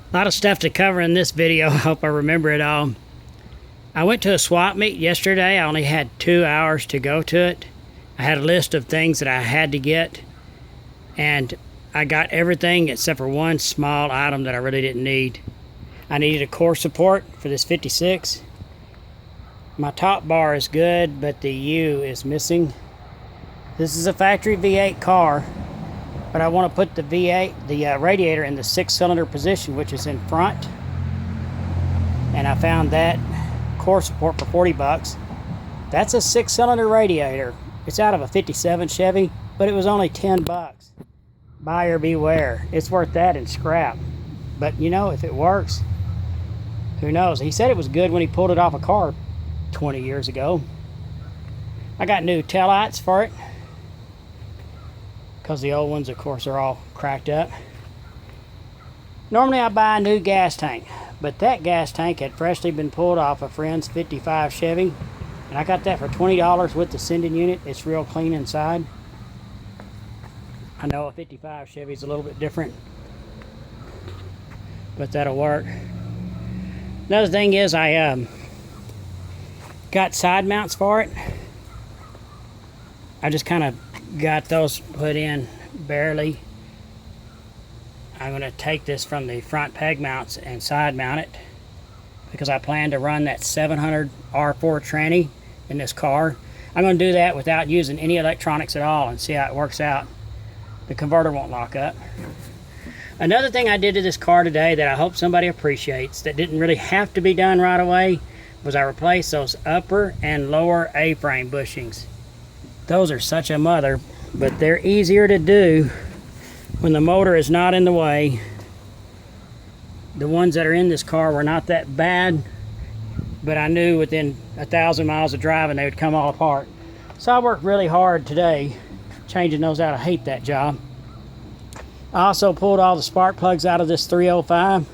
A lot of stuff to cover in this video. I hope I remember it all. I went to a swap meet yesterday. I only had 2 hours to go to it. I had a list of things that I had to get, and I got everything except for one small item that I really didn't need. I needed a core support for this 56. My top bar is good, but the U is missing. This is a factory V8 car, but I want to put the V8, the radiator in the 6-cylinder position, which is in front. And I found that core support for 40 bucks. That's a 6-cylinder radiator. It's out of a 57 Chevy, but it was only 10 bucks. Buyer beware. It's worth that in scrap. But you know, if it works, who knows? He said it was good when he pulled it off a car 20 years ago. I got new taillights for it, because the old ones, of course, are all cracked up. Normally I buy a new gas tank, but that gas tank had freshly been pulled off a friend's 55 Chevy, and I got that for $20 with the sending unit. It's real clean inside. I know a 55 Chevy is a little bit different, but that'll work. Another thing is I got side mounts for it. I just kind of got those put in barely. I'm going to take this from the front peg mounts and side mount it, because I plan to run that 700 R4 tranny in this car. I'm going to do that without using any electronics at all and see how it works out. The converter won't lock up. Another thing I did to this car today that I hope somebody appreciates, that didn't really have to be done right away, was I replaced those upper and lower A-frame bushings. Those are such a mother, but they're easier to do when the motor is not in the way. The ones that are in this car were not that bad, but I knew within 1,000 miles of driving they would come all apart. So I worked really hard today changing those out. I hate that job. I also pulled all the spark plugs out of this 305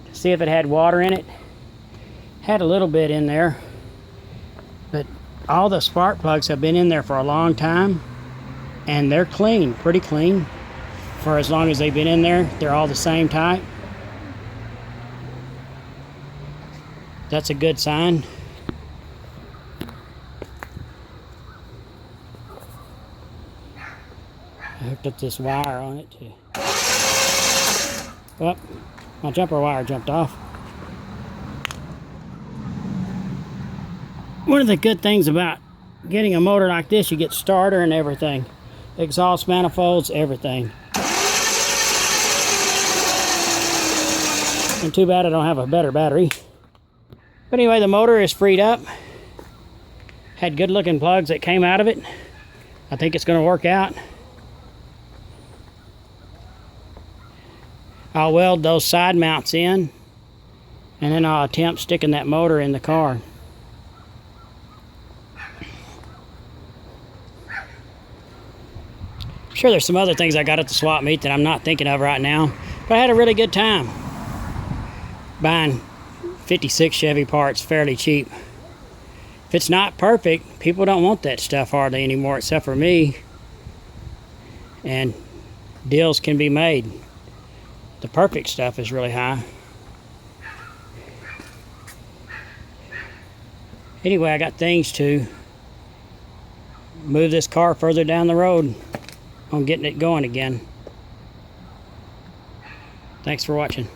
to see if it had water in it. Had a little bit in there, but all the spark plugs have been in there for a long time, and they're clean, pretty clean. For as long as they've been in there, they're all the same type. That's a good sign. I hooked up this wire on it too. Oh, my jumper wire jumped off. One of the good things about getting a motor like this, you get starter and everything. Exhaust manifolds, everything. And too bad I don't have a better battery. But anyway, the motor is freed up. Had good looking plugs that came out of it. I think it's going to work out. I'll weld those side mounts in, and then I'll attempt sticking that motor in the car. Sure, there's some other things I got at the swap meet that I'm not thinking of right now, but I had a really good time buying 56 Chevy parts fairly cheap. If it's not perfect, people don't want that stuff hardly anymore, except for me, and deals can be made. The perfect stuff is really high. Anyway, I got things to move this car further down the road on getting it going again. Thanks for watching.